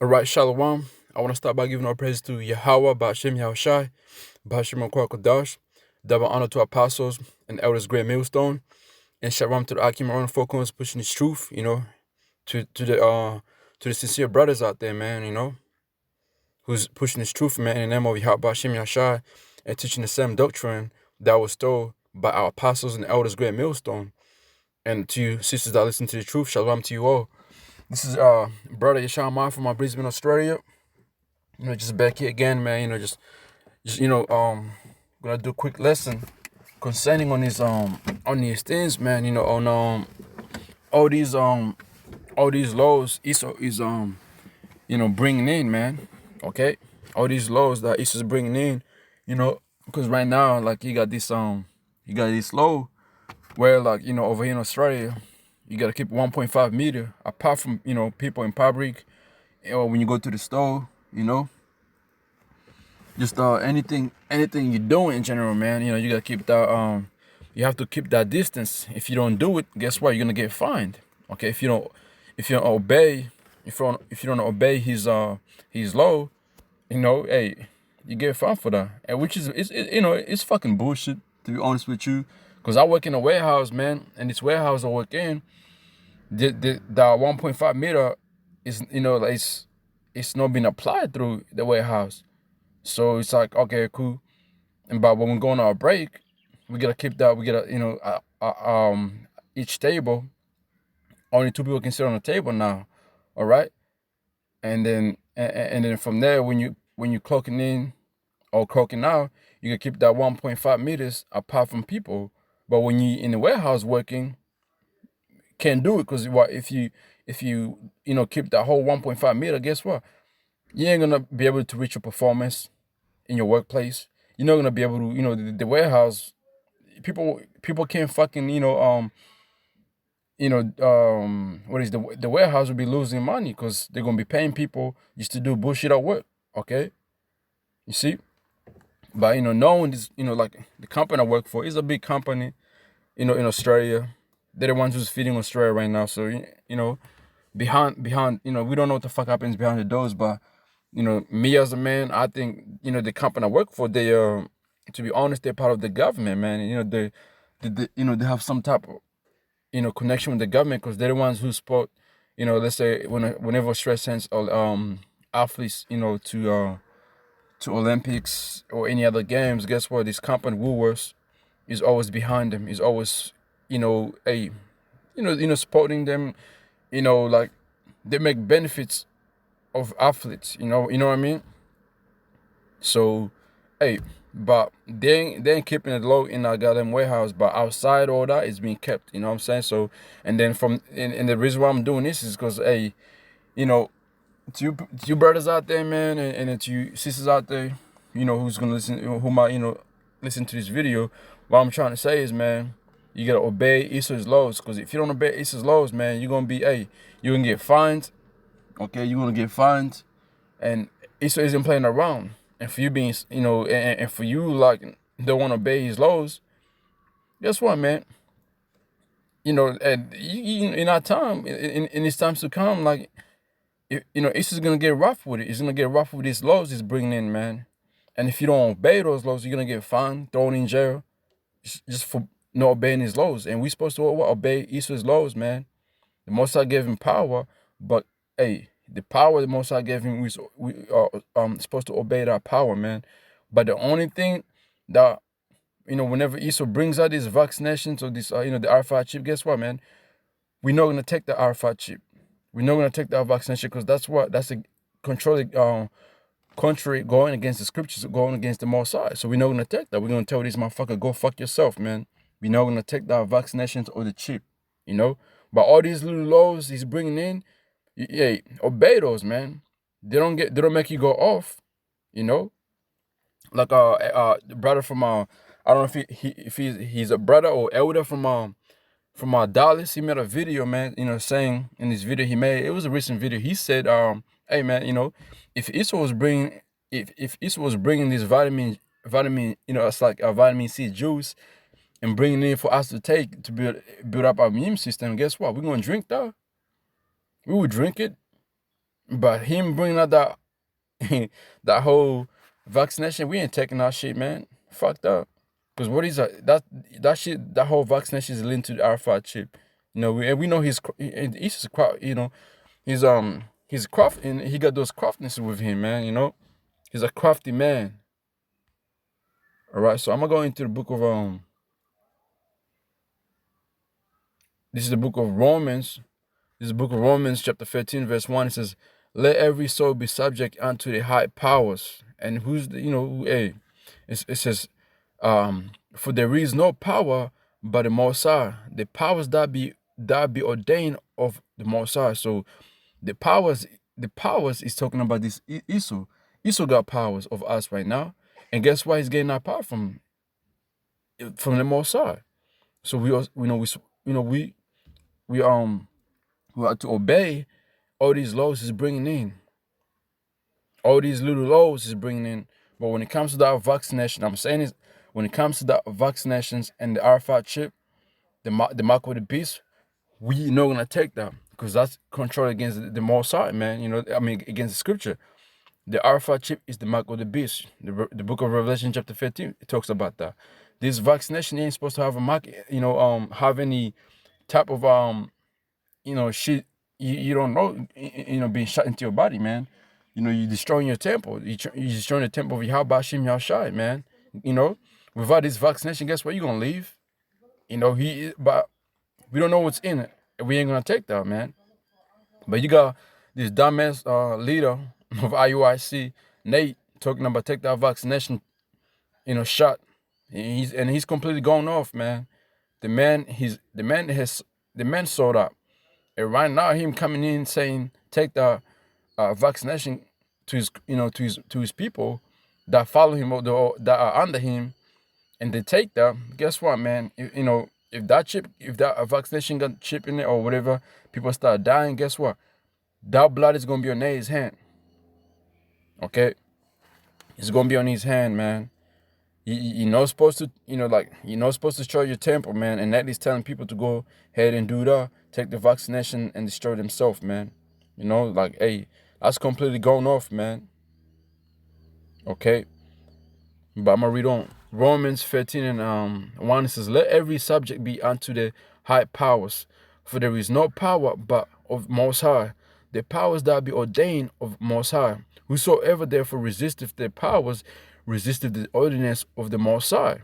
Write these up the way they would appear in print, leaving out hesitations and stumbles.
Alright, Shalom. I want to start by giving our praise to YAHAWAH WA YAHAWASHI, double honor to apostles and elders, great millstone, and shalom to the Akimaran Falcons pushing this truth, to the sincere brothers out there, man, who's pushing this truth, man, in the name of YAHAWAH and teaching the same doctrine that was told by our apostles and elders, great millstone. And to you sisters that listen to the truth, shalom to you all. This is brother SHAMAIWAN from Brisbane, Australia. Just back here again, man. Just gonna do a quick lesson concerning on these things, man. On all these laws Esau is bringing in, man. Okay, all these laws that Esau is bringing in, because right now, like, you got this law where, like, over here in Australia, you gotta keep 1.5 meter apart from people in public, or when you go to the store, just anything you're doing in general, man. You gotta keep that you have to keep that distance. If you don't do it, guess what? You're gonna get fined. Okay, if you don't obey his law, hey, you get fined for that. And which is it's fucking bullshit, to be honest with you. Cause I work in a warehouse, man, and this warehouse I work in, the 1.5 meter is it's not being applied through the warehouse. So it's like, okay, cool. But when we go on our break, we gotta keep that. We gotta each table, only 2 people can sit on the table now. All right, and then from there, when you clocking in or clocking out, you can keep that 1.5 meters apart from people. But when you in the warehouse working, can't do it, because if you keep that whole 1.5 meter, guess what? You ain't gonna be able to reach your performance in your workplace. You're not gonna be able to, the warehouse, people can't fucking, what is the warehouse will be losing money because they're gonna be paying people just to do bullshit at work. Okay, you see. But knowing this, like the company I work for is a big company, in Australia. They're the ones who's feeding Australia right now. So behind, we don't know what the fuck happens behind the doors. But me as a man, I think the company I work for, they to be honest, they're part of the government, man. They have some type of connection with the government, because they're the ones who support, let's say whenever Australia sends athletes to Olympics or any other games, guess what? This company Woolworths is always behind them. Is always supporting them. Like, they make benefits of athletes. You know what I mean? So, hey, but they ain't keeping it low in our goddamn warehouse, but outside all that is being kept. You know what I'm saying? So, and then and the reason why I'm doing this is because, hey, to you brothers out there, man, and to you sisters out there, who's gonna listen, who might listen to this video. What I'm trying to say is, man, you gotta obey Esau's laws, because if you don't obey Esau's laws, man, you're gonna get fined. Okay, you're gonna get fined, and Esau isn't playing around. And for you being, and for you, like, don't want to obey his laws, guess what, man? And in our time, in these times to come, like, Esau's gonna get rough with it. He's gonna get rough with these laws he's bringing in, man. And if you don't obey those laws, you're gonna get fined, thrown in jail, just for not obeying his laws. And we're supposed to obey Esau's laws, man. The Most High gave him power, but hey, the power the Most High gave him, we are supposed to obey that power, man. But the only thing that whenever Esau brings out these vaccinations or this the R5 chip, guess what, man? We're not gonna take the R5 chip. We're not gonna take that vaccination, because that's a controlling country going against the scriptures, going against the Most High. So we're not gonna take that. We're gonna tell this motherfucker, go fuck yourself, man. We're not gonna take that vaccinations or the chip, But all these little laws he's bringing in, yeah, obey those, man. They don't make you go off, Like the brother from I don't know if he's a brother or elder from Dallas. He made a video, man, saying in this video he made, it was a recent video, he said, hey, man, if Esau was bringing this vitamin, it's like a vitamin C juice, and bringing it in for us to take to build up our immune system, guess what? We're gonna drink that. We would drink it. But him bringing out that that whole vaccination, we ain't taking that shit, man. Fucked up. Because what is that shit? That whole vaccination is linked to the alpha chip. You know, we know he's just you know, he's craft and he got those craftiness with him, man. You know, he's a crafty man. All right, so I'm gonna go into the book of This is the book of Romans. This is the book of Romans, chapter 13, verse 1. It says, "Let every soul be subject unto the high powers." And who's the, you know, hey, it says, "For there is no power but the Most High. The powers that be ordained of the Most High." So the powers is talking about this Esau. Esau got powers of us right now, and guess why he's getting our power from the Most High. So we have to obey all these laws he's bringing in. All these little laws he's bringing in. But when it comes to that vaccination, I'm saying is, when it comes to that vaccinations and the alpha chip, the mark of the beast, we not gonna take that because that's control against the Most High, man. You know, I mean, against the scripture. The alpha chip is the mark of the beast. The book of Revelation, chapter 15, it talks about that. This vaccination ain't supposed to have a mark, you know, have any type of you know, shit you don't know, you know, being shot into your body, man. You know, you're destroying your temple. You're destroying the temple of YAHAWAH, man. You know, without this vaccination, guess what? You're going to leave. You know, but we don't know what's in it. We ain't going to take that, man. But you got this dumbass leader of IUIC, Nate, talking about take that vaccination, you know, shot. He's completely gone off, man. The man sold out. And right now, him coming in saying take the vaccination to his, you know, to his people that follow him or that are under him, and they take that. Guess what, man? You know, if that vaccination got chip in it or whatever, people start dying. Guess what? That blood is gonna be on his hand. Okay, it's gonna be on his hand, man. You're not supposed to, you know, like, you're not supposed to destroy your temple, man. And that is telling people to go ahead and do that, take the vaccination and destroy themselves, man. You know, like, hey, that's completely going off, man. Okay. But I'm going to read on. Romans 13 and 1, it says, "Let every subject be unto the high powers, for there is no power but of Most High. The powers that be ordained of Most High. Whosoever therefore resisteth the powers, resisteth the ordinance of the Most High.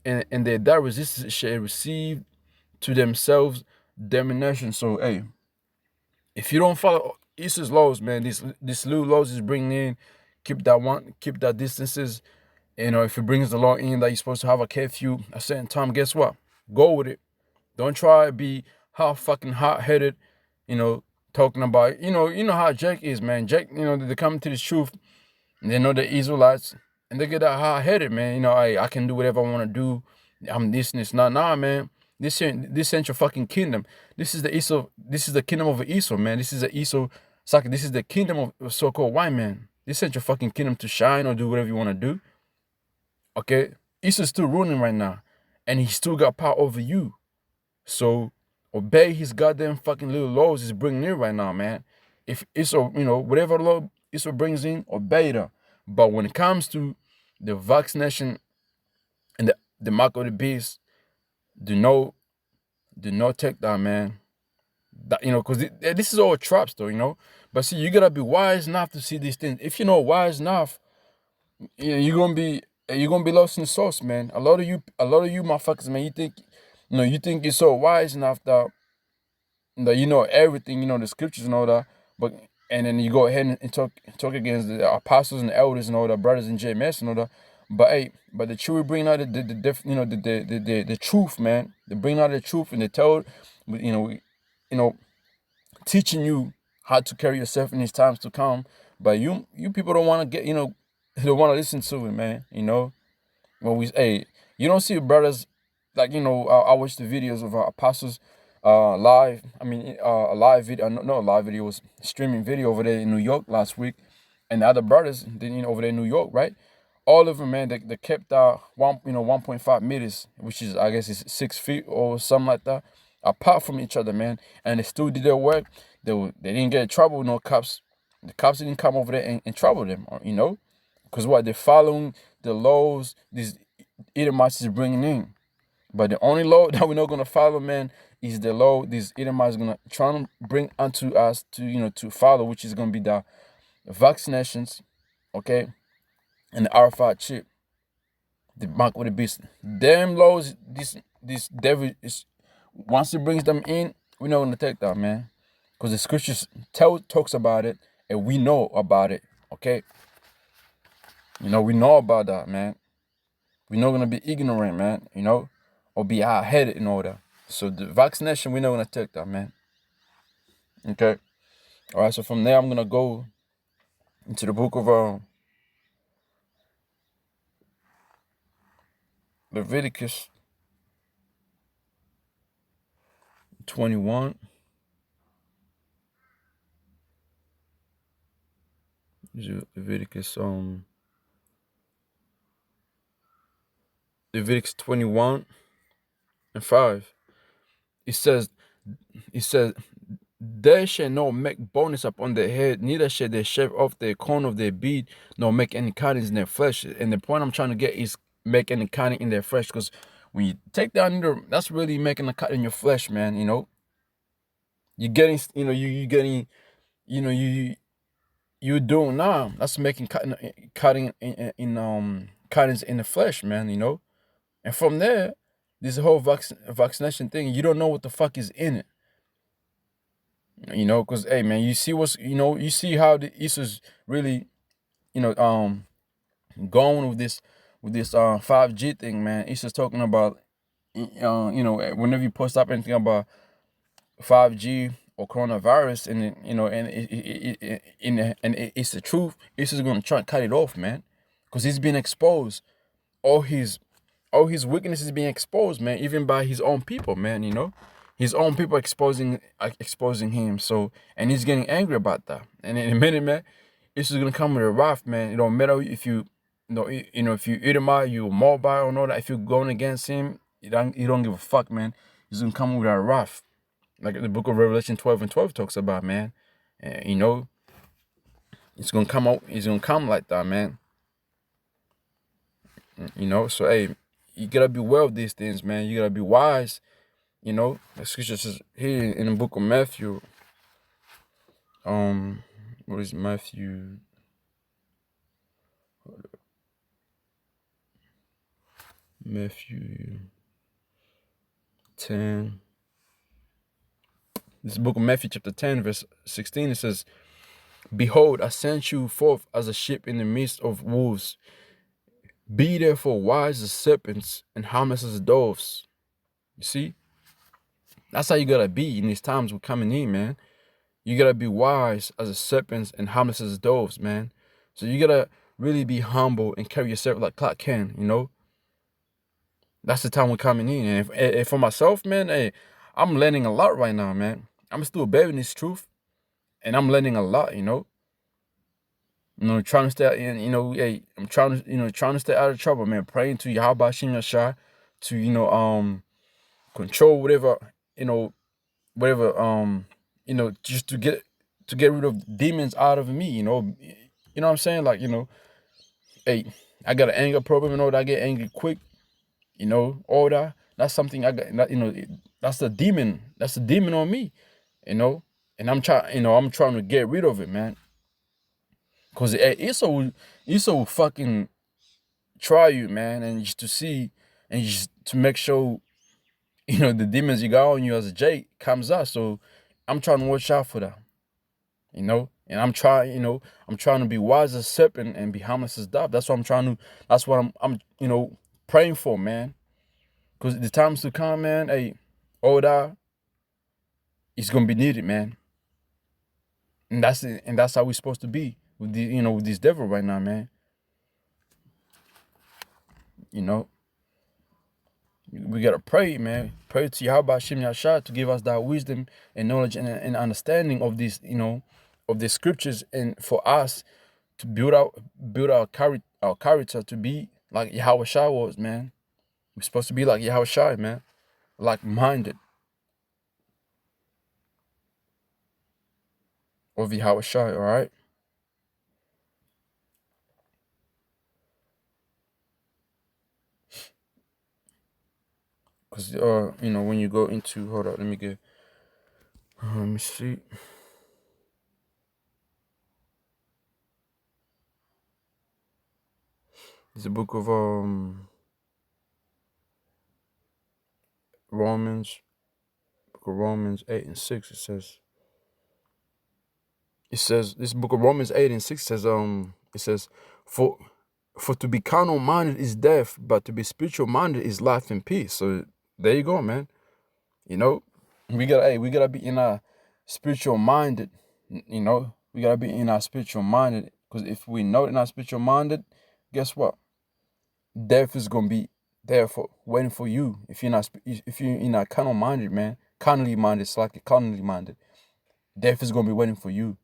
And they that resist shall receive to themselves damnation." So, hey, if you don't follow Esau's laws, man, this little laws is bringing in, keep that distances. You know, if it brings the law in that you're supposed to have a curfew a certain time, guess what? Go with it. Don't try to be fucking hot-headed, you know, talking about, you know how Jake is, man. Jake, you know, they come to the truth, and they know the Israelites, and they get that hot-headed, man. You know, I can do whatever I want to do. I'm this and this. Nah, man. This ain't your fucking kingdom. This is the Esau. This is the kingdom of Esau, man. This is the Esau. This is the kingdom of so-called white man. This ain't your fucking kingdom to shine or do whatever you want to do. Okay, Esau's still ruling right now, and he still got power over you. So obey his goddamn fucking little laws he's bringing in right now, man. If Esau, you know, whatever law Esau brings in, obey them. But when it comes to the vaccination and the mark of the beast, do not take that, man. That, you know, because this is all traps, though, you know. But see, you gotta be wise enough to see these things. If you're not wise enough, you know, you're gonna be lost in the sauce, man. A lot of you motherfuckers, man, you think you're so wise enough that you know everything, you know the scriptures and all that, and then you go ahead and talk against the apostles and the elders and all that, brothers and JMS and all that. But hey, but the truth, bring out the truth, man. They bring out the truth, and they tell, you know, teaching you how to carry yourself in these times to come. But you people don't want to get, you know, don't want to listen to it, man. You know, when you don't see brothers like, you know, I watched the videos of apostles live. I mean, a live video, not a live video, it was streaming video over there in New York last week, and the other brothers, you know, over there in New York, right? All of them, man, they kept 1.5 meters, which is, I guess, is 6 feet or something like that, apart from each other, man. And they still did their work. They didn't get in trouble with no cops. The cops didn't come over there and trouble them, you know, because what, they're following the laws these Edomites is bringing in. But the only law that we're not gonna follow, man, is the law these Edomites gonna try to bring unto us to, you know, to follow, which is gonna be the vaccinations, okay, and the R5 chip, the mark with the beast. Damn laws, this devil is, once he brings them in, we're not gonna take that, man, because the scriptures talks about it, and we know about it, okay. You know, we know about that, man. We're not gonna be ignorant, man, you know, or be hard-headed in order. So the vaccination, we're not gonna take that, man. Okay. All right. So from there, I'm gonna go into the book of Leviticus 21. Leviticus 21 and 5. It says, they shall not make boldness upon their head, neither shall they shave off the corn of their beard, nor make any cuttings in their flesh. And the point I'm trying to get is make any cutting in their flesh, because when you take down that's really making a cut in your flesh, man. You know, you're getting, you know, you getting, you know, you're doing now. That's making cutting in cuttings in the flesh, man. You know, and from there, this whole vaccination thing, you don't know what the fuck is in it. You know, because hey, man, you see what's, you know, you see how the Easter's really, you know, going with this 5G thing, man. Easter's talking about, you know, whenever you post up anything about 5G or coronavirus, and you know, and it's the truth, Easter's gonna try and cut it off, man, because he's being exposed. All his weaknesses being exposed, man, even by his own people, man. You know, his own people exposing him. So, and he's getting angry about that. And in a minute, man, this is gonna come with a wrath, man. It don't matter if you know, if you Edomite, you mobile or not. If you're going against him, you don't give a fuck, man. He's gonna come with a wrath, like the book of Revelation 12 and 12 talks about, man. You know, it's gonna come out. He's gonna come like that, man. You know, so hey, you gotta be aware of these things, man. You gotta be wise. You know, the scripture says here in the book of Matthew. What is Matthew? Matthew 10. This book of Matthew chapter 10, verse 16. It says, "Behold, I sent you forth as a sheep in the midst of wolves. Be therefore wise as serpents and harmless as doves." You see? That's how you gotta be in these times we're coming in, man. You gotta be wise as a serpents and harmless as doves, man. So you gotta really be humble and carry yourself like Clark Kent, you know? That's the time we're coming in. And if for myself, man, hey, I'm learning a lot right now, man. I'm still bearing this truth, and I'm learning a lot, you know? You know, trying to stay in, you know, hey, I'm trying to stay out of trouble, man. Praying to YAHAWADAH to, you know, control whatever, you know, you know, just to get rid of demons out of me, you know. You know what I'm saying? Like, you know, hey, I got an anger problem, you know, that I get angry quick, you know, all that. That's something I got, you know, that's the demon. That's the demon on me, you know. And I'm trying to get rid of it, man. Because Esau will fucking try you, man, and just to see, and just to make sure, you know, the demons you got on you as a J comes out. So I'm trying to watch out for that, you know. And I'm trying to be wise as serpent and be harmless as dove. That's what I'm you know, praying for, man. Because the times to come, man, hey, all that is gonna be needed, man. And that's how we're supposed to be with the, you know, with this devil right now, man. You know, we gotta pray, man. Pray to YAHAWADAH to give us that wisdom and knowledge and understanding of this, you know, of the scriptures, and for us to build our character to be like Yahawashi was, man. We're supposed to be like Yahawashi, man, like-minded of Yahawashi. All right. because you know, when you go into, hold up, let me see. It's the book of Romans 8 and 6. It says this book of Romans 8 and 6 says for to be carnal minded is death, but to be spiritual minded is life and peace. So there you go, man. You know, we gotta be in our spiritual minded. You know, we gotta be in our spiritual minded, because if we know in our spiritual minded, guess what? Death is gonna be there for waiting for you. If you're not carnal minded, man, carnally minded, carnally minded, death is gonna be waiting for you.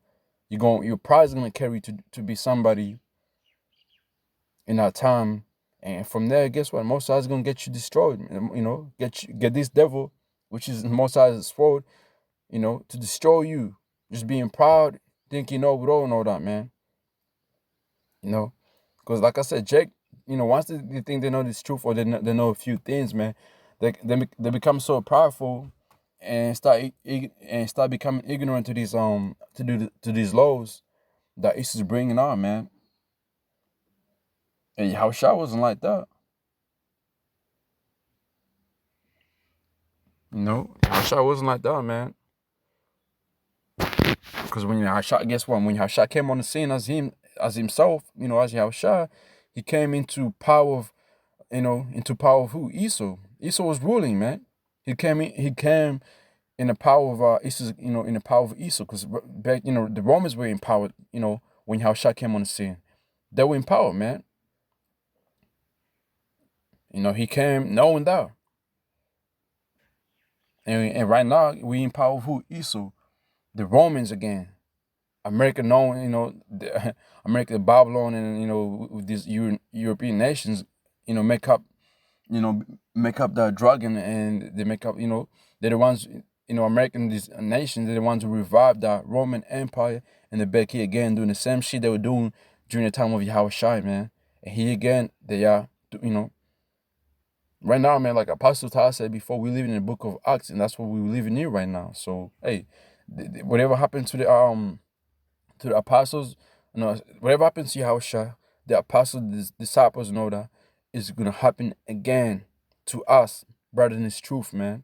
Your pride is gonna carry to be somebody in that time, and from there, guess what? Most High's gonna get you destroyed. You know, get this devil, which is Most High's sword, you know, to destroy you. Just being proud, think you know it all and all that, man. You know, because like I said, Jake, you know, once they think they know this truth, or they know a few things, man, they become so prideful and start becoming ignorant to these to these laws that Isis is bringing on, man. And Yahushua wasn't like that. You know, Yahushua wasn't like that, man. Because when Yahushua, guess what? When Yahushua came on the scene as himself, you know, as Yahushua, he came into power of, you know, into power of who? Esau. Esau was ruling, man. He came in the power of Esau, you know, in the power of Esau, because back, you know, the Romans were in power, you know, when Yahushua came on the scene. They were in power, man. You know, he came knowing that. And right now, we in power of who? Esau. The Romans again. America knowing, you know, America, Babylon, and, you know, with these European nations, you know, make up the dragon, and they make up, you know, they're the ones, you know, American, these nations, they're the ones who revived the Roman Empire, and they're back here again doing the same shit they were doing during the time of Yahushua, man. And here again, they are, you know, right now, man, like Apostle Todd said before, we live in the book of Acts, and that's what we're living in right now. So, hey, whatever happened to the apostles, you know, whatever happens to Yahushua, the apostles, the disciples know that it's gonna happen again to us, brother, in this truth, man.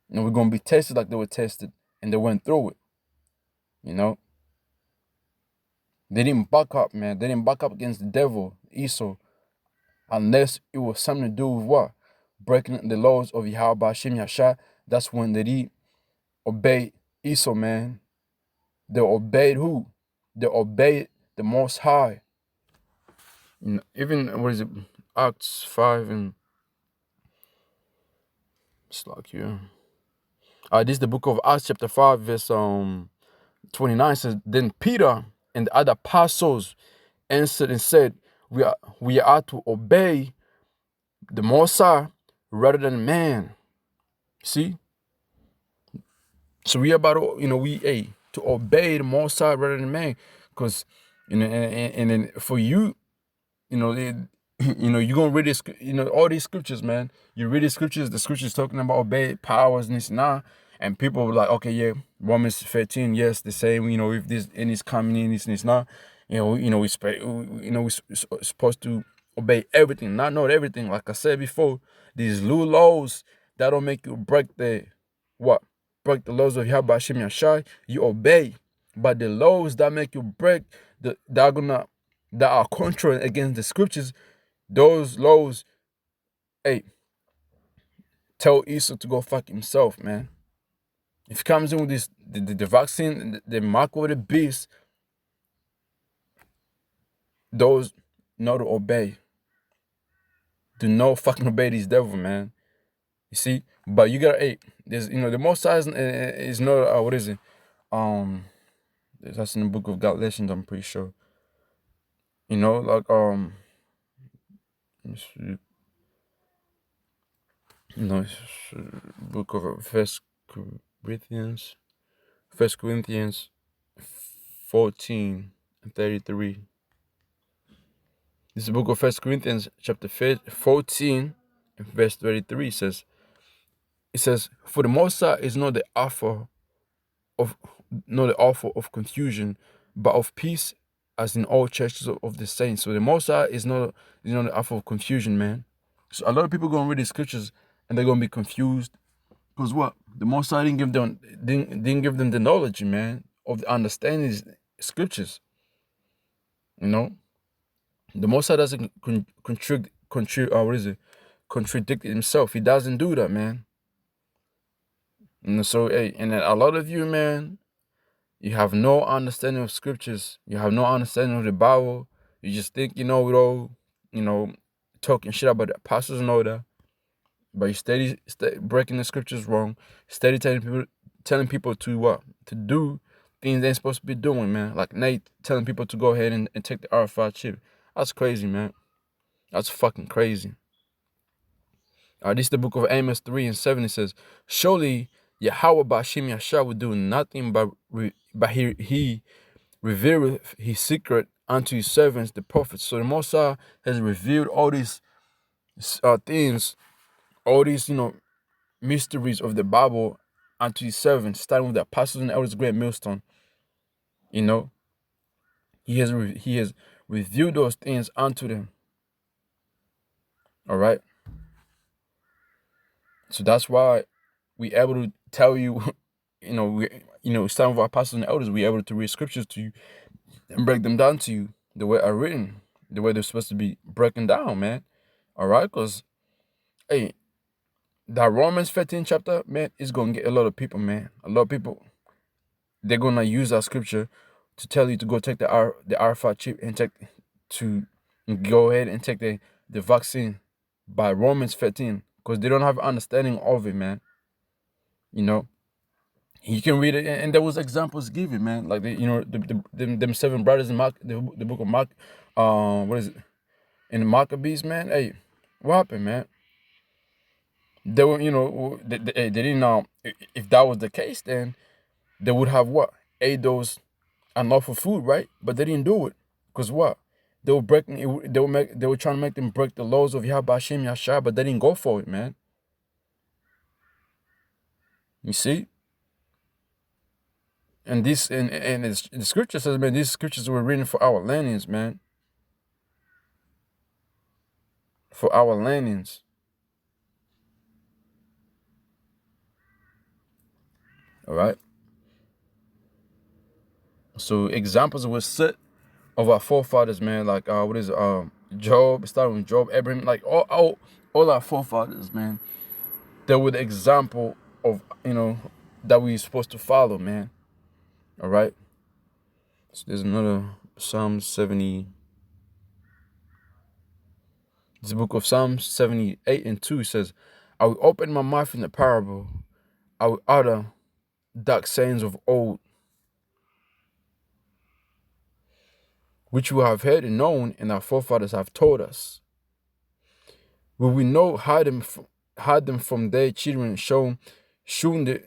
You know, we're gonna be tested like they were tested, and they went through it. You know, they didn't back up, man. They didn't back up against the devil, Esau, unless it was something to do with what? Breaking the laws of Yahuwah. That's when they did obey Esau, man. They obeyed who? They obeyed the Most High. You know, even, what is it? Acts 5 and it's like here. This is the book of Acts chapter 5 verse 29 says, then Peter and the other apostles answered and said, we are to obey the Most High rather than man. See? So we are about to, you know, to obey the Most High rather than man. Because, you know, and then for you, you know, you know, you're gonna read this, you know, all these scriptures, man. You read the scriptures talking about obey powers and this and that, and people were like, okay, yeah, Romans 13, yes, the same, you know, if this and it's coming in, this and this not, you know, we're supposed to obey everything, not everything. Like I said before, these little laws that don't make you break the break the laws of Yahuwah, you obey. But the laws that make you break, that are contrary against the scriptures, those laws, hey, tell Esau to go fuck himself, man. If he comes in with this, the vaccine, the mark of the beast, those know to obey. Do not fucking obey these devil, man. You see? But you gotta, hey, there's, you know, the Most High is not, what is it? That's in the book of Galatians, I'm pretty sure. You know, like, let me see. You know, it's book of First Corinthians 14 and 33. This book of 1 Corinthians chapter 14 and verse 33 says, it says, for the Most High is not the author of confusion, but of peace, as in all churches of the saints. So the Most High is not the author of confusion, man. So a lot of people gonna read the scriptures and they're gonna be confused because what? The Most High didn't give them the knowledge, man, of the understanding these scriptures. You know, the Most High doesn't contradict himself. He doesn't do that, man. And so, hey, and a lot of you, man, you have no understanding of scriptures. You have no understanding of the Bible. You just think you know it all, talking shit about the apostles and all that. But you steady breaking the scriptures wrong. Steady telling people to what? To do things they ain't supposed to be doing, man. Like Nate telling people to go ahead and take the R5 chip. That's crazy, man. That's fucking crazy. This is the book of Amos 3:7. It says, surely YAHAWAH will do nothing but he revealeth his secret unto his servants, the prophets. So the Most High has revealed all these things, all these, mysteries of the Bible unto his servants, starting with the apostles and elders, great millstone. He has revealed those things unto them. All right. So that's why we able to tell you, starting with our apostles and elders, we able to read scriptures to you and break them down to you the way are written, the way they're supposed to be broken down, man. All right, because hey, that Romans 15 chapter, man, is gonna get a lot of people, man. A lot of people, they're gonna use that scripture to tell you to go take the R5 chip and go ahead and take the vaccine by Romans 15, because they don't have understanding of it, man. You can read it, and there was examples given, man. Like them 7 brothers in Mark, the book of Mark, what is it? In the Maccabees, man. Hey, what happened, man? They were, they didn't know. If that was the case, then they would have what? Ate those unlawful food, right? But they didn't do it, because what? They were breaking it. They were trying to make them break the laws of Yahawah, but they didn't go for it, man. You see? And this and the scripture says, man, these scriptures were written for our landings, man. For our landings. All right. So examples were set of our forefathers, man. Like what is Job, starting with Job, Abraham, like all our forefathers, man. They were the example of that we're supposed to follow, man. All right. So there's another Psalm 70. This book of Psalms 78:2 says, I will open my mouth in the parable. I will utter dark sayings of old, which we have heard and known, and our forefathers have told us. Will we know hide them from their children, shown to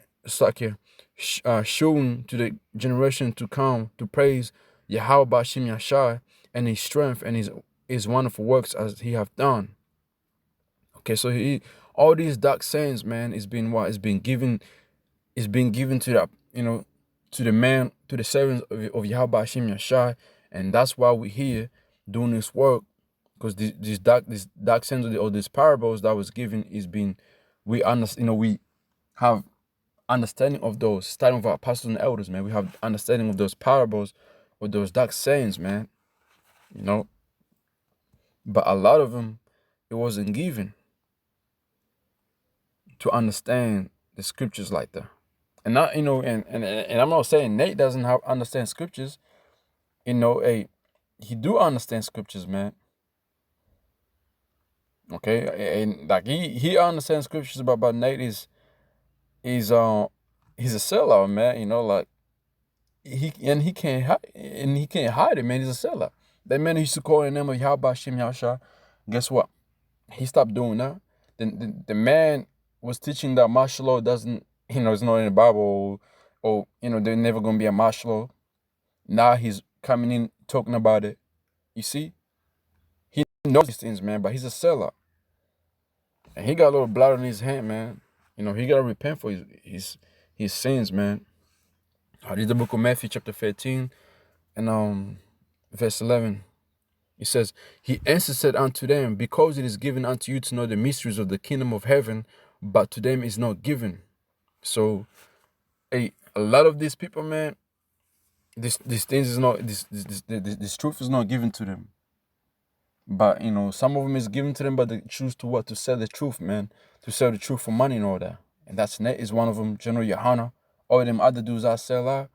the generation to come, to praise Yahawah and his strength and his wonderful works as he have done. Okay, so all these dark sayings, man, is being what? Is being given to that, to the man, to the servants of Yahawah, and that's why we're here doing this work, because these dark sayings or these parables that was given is being, we understand, we have understanding of those, starting with our apostles and elders, man. We have understanding of those parables or those dark sayings, man. But a lot of them, it wasn't given to understand the scriptures like that. And not, and I'm not saying Nate doesn't understand scriptures. Hey, he do understand scriptures, man. Okay, and like he understands scriptures, but Nate he's a sellout, man. Like he can't hide it, man. He's a sellout. That man who used to call in the name of Yahawah, guess what? He stopped doing that. Then the man was teaching that martial law doesn't, it's not in the Bible, or there's never gonna be a martial law. Now he's coming in talking about it. You see, he knows these things, man, but he's a sellout, and he got a little blood on his hand, man. You know, he gotta repent for his sins, man. I read the book of Matthew chapter 13 and verse 11. It says, he answered said unto them, because it is given unto you to know the mysteries of the kingdom of heaven, but to them is not given. So, a lot of these people, man, these things is not this truth is not given to them. But you know, some of them is given to them, but they choose to sell the truth, man, to sell the truth for money and all that. And that's Net is one of them. General Yohana, all them other dudes I sell out.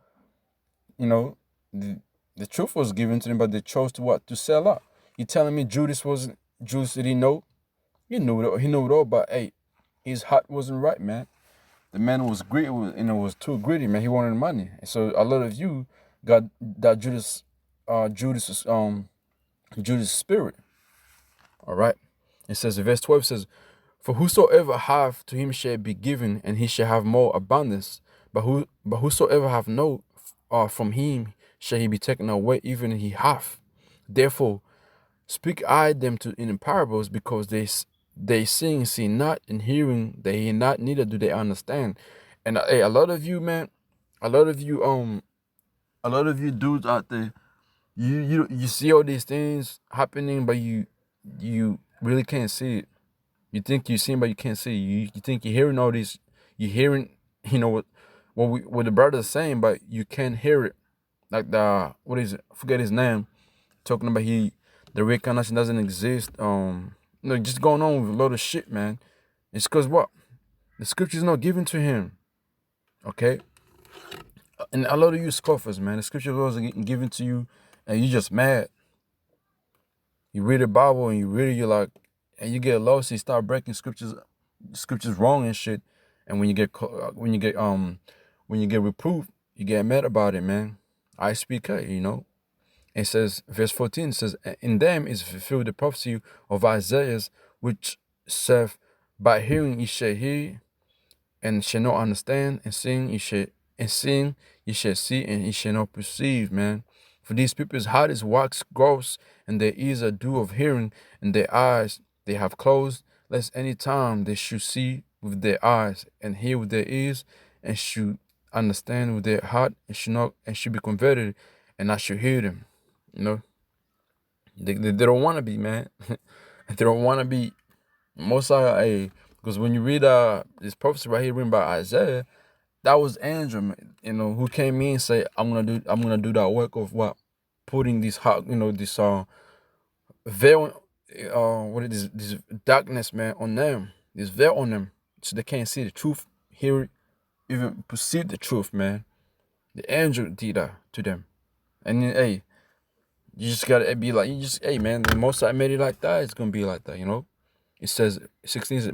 You know, the truth was given to them, but they chose to sell out. You telling me Judas didn't know? He knew it all, but hey, his heart wasn't right, man. The man was greedy, was too greedy, man. He wanted money. And so a lot of you got that Judas spirit. All right. It says in verse 12 says, for whosoever hath, to him shall be given, and he shall have more abundance. But whosoever have no, from him shall he be taken away, even he hath. Therefore speak I them in parables, because they seeing see not, and hearing they hear not, neither do they understand. And hey, a lot of you, man, a lot of you dudes out there, you see all these things happening, but you really can't see it. You think you see it, but you can't see it. You think you're hearing all this, you're hearing, what the brother's saying, but you can't hear it. Like what is it? I forget his name. Talking about the reincarnation doesn't exist. Just going on with a lot of shit, man. It's because what? The scripture's not given to him. Okay? And a lot of you scoffers, man, the scripture wasn't given to you, and you just mad. You read the Bible and you're like, and you get lost, you start breaking scriptures wrong and shit. And when you get reproved, you get mad about it, man. I speak up, It says, verse 14 says, in them is fulfilled the prophecy of Isaiah, which saith, by hearing ye shall hear, and shall not understand, and seeing ye shall see, and ye shall not perceive, man. For these people's heart is wax gross, and their ears are due of hearing, and their eyes they have closed, lest any time they should see with their eyes, and hear with their ears, and should understand with their heart, and should be converted, and I should hear them. They don't want to be, man. They don't want to be. Most because when you read this prophecy right here written by Isaiah, that was Andrew, who came in and said, I'm gonna do that work of what, putting this this veil, this darkness, man, on them, this veil on them, so they can't see the truth, hear it, even perceive the truth, man. The angel did that to them, and then, hey, you just gotta be like, hey, man, the Most High made it like that. It's gonna be like that, It says 16 says,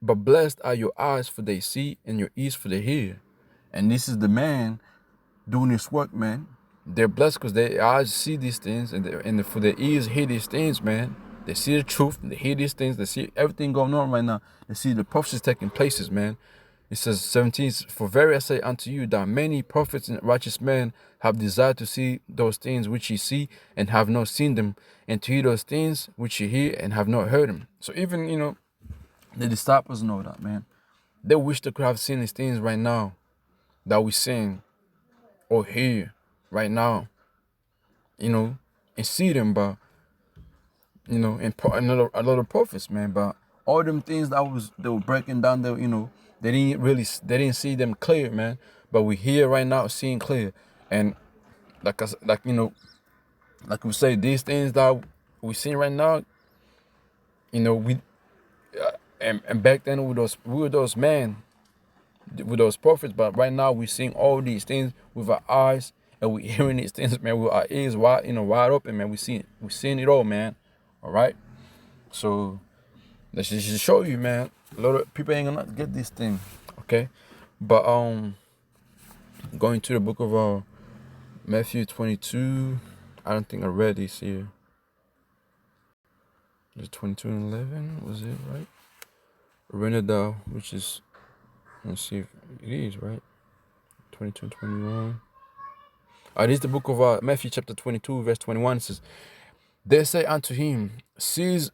blessed are your eyes, for they see, and your ears, for they hear. And this is the man doing this work, man. They're blessed because their eyes see these things, and for their ears hear these things, man. They see the truth, they hear these things, they see everything going on right now. They see the prophecies taking places, man. It says 17, for verily I say unto you that many prophets and righteous men have desired to see those things which ye see, and have not seen them, and to hear those things which ye hear, and have not heard them. So even, the disciples know that, man. They wish they could have seen these things right now that we sing or hear right now, and see them, but, and a lot of prophets, man, but all them things they were breaking down there, they didn't see them clear, man. But we here right now seeing clear. And like we say, these things that we seeing right now, we and back then we were those men with those prophets, but right now we seeing all these things with our eyes, and we hearing these things, man, with our ears wide open, man. We seeing it all, man. All right. So let's just show you, man. A lot of people ain't gonna get this thing, okay? But going to the book of Matthew 22. I don't think I read this here. It's 22 and 11. Was it right? Renadal, which is, let's see if it is right. 22 and 21. This is the book of Matthew chapter 22, verse 21. It says, they say unto him, Cease.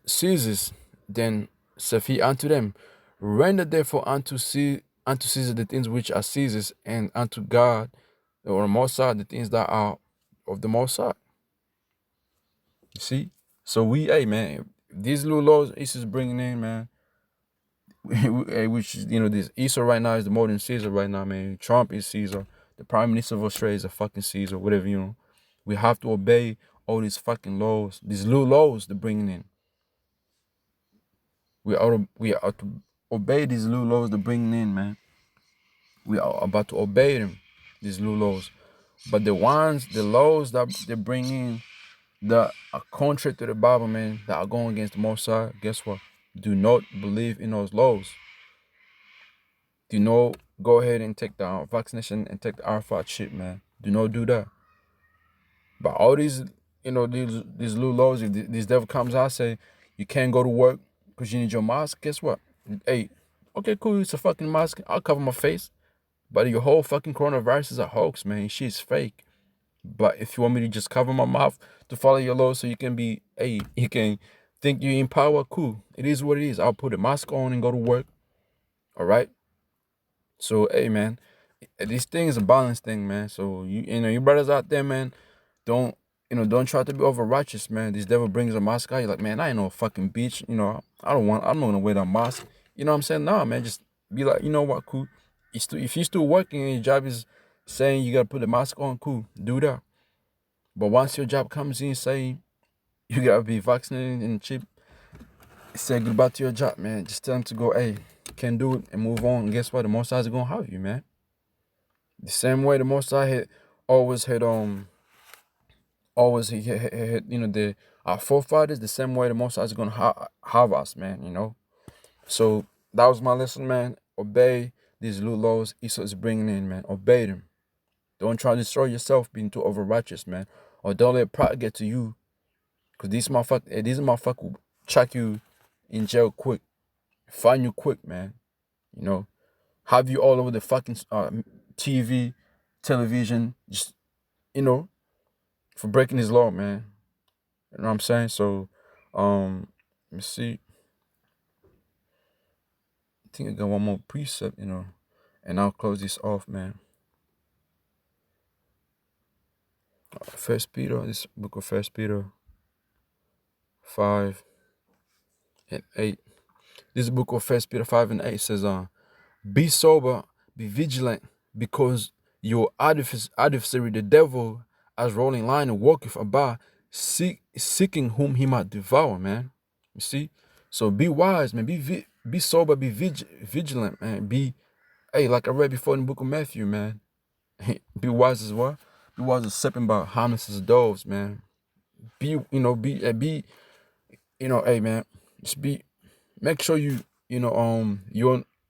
Then saith he unto them, Render therefore unto Caesar the things which are Caesar's, and unto God or the Most High the things that are of the Most High. You see? So hey man, these little laws Esau's bringing in, man, which is, this Esau right now is the modern Caesar right now, man. Trump is Caesar. The Prime Minister of Australia is a fucking Caesar, whatever, We have to obey all these fucking laws, these little laws they're bringing in. We are to obey these little laws they're bringing in, man. We are about to obey them, these little laws. But the laws that they bring in that are contrary to the Bible, man, that are going against the Most High, guess what? Do not believe in those laws. Do not go ahead and take the vaccination and take the R5 chip, man. Do not do that. But all these, these little laws, if this devil comes out, say, you can't go to work because you need your mask, guess what? Hey, okay, cool, it's a fucking mask. I'll cover my face. But your whole fucking coronavirus is a hoax, man. Shit's fake. But if you want me to just cover my mouth to follow your laws so you can you can think you're in power, cool. It is what it is. I'll put a mask on and go to work. All right? So, hey, man, this thing is a balance thing, man. So, you brothers out there, man, don't try to be over righteous, man. This devil brings a mask out. You're like, man, I ain't no fucking bitch. I don't want to wear that mask. You know what I'm saying? Nah, man, just be like, you know what, cool. If you're still working and your job is saying you got to put the mask on, cool, do that. But once your job comes in saying you got to be vaccinated and chip, say goodbye to your job, man. Just tell them to go, hey, can't do it, and move on. And guess what? The Most High is going to have you, man. The same way the Most High always had our forefathers, the same way the Most High is going to have us, man, So that was my lesson, man. Obey these little laws Esau is bringing in, man. Obey them. Don't try to destroy yourself being too over righteous, man. Or don't let pride get to you. Because these motherfuckers will chuck you in jail quick. Find you quick, man. Have you all over the fucking TV, television, just, for breaking his law, man. You know what I'm saying? So, let me see. I think I got one more precept, and I'll close this off, man. This book of First Peter 5 and 8. This book of First Peter 5 and 8 says, be sober, be vigilant, because your adversary, the devil, as rolling lion, and walketh about, seeking whom he might devour, man. You see? So be wise, man. Be sober, be vigilant, man. Like I read before in the book of Matthew, man. Be wise as well. Be wise as serpent, but harmless as doves, man. Hey, man. Just make sure you're on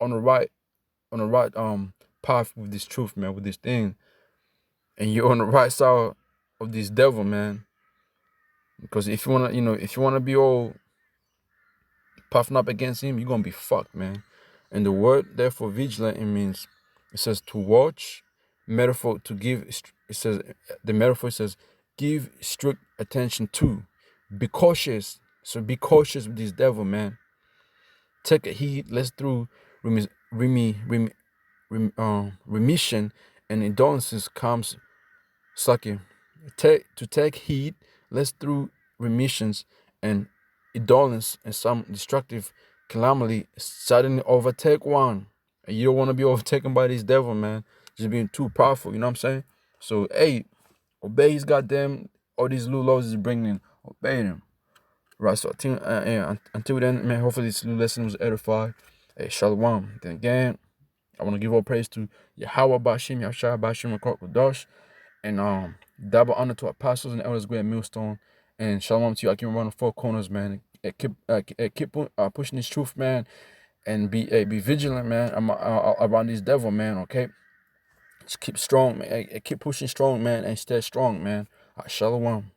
the right path with this truth, man, with this thing, and you're on the right side of this devil, man. Because if you wanna be all puffing up against him, you're gonna be fucked, man. And the word therefore vigilant, it says to watch. Metaphor to give. The metaphor says give strict attention to. Be cautious. So be cautious with this devil, man. Take a heed lest through remission and indulgences comes sucking. Take heed lest through remissions and indulgence and some destructive calamity suddenly overtake one. And you don't want to be overtaken by this devil, man. Just being too powerful, you know what I'm saying? So, hey, obey his goddamn, all these little laws he's bringing in. Obey them. Right, so until then, man, hopefully this little lesson was edified. Hey, shalom. Then again, I want to give all praise to YAHAWAH Bashim, Yahshua Bashim, Kodash, and double honor to apostles and elders, great millstone, and shalom to you. I can run the four corners, man. Keep pushing this truth, man, and be vigilant, man, around this devil, man. Okay, just keep strong, man. Keep pushing strong, man, and stay strong, man. Shalom.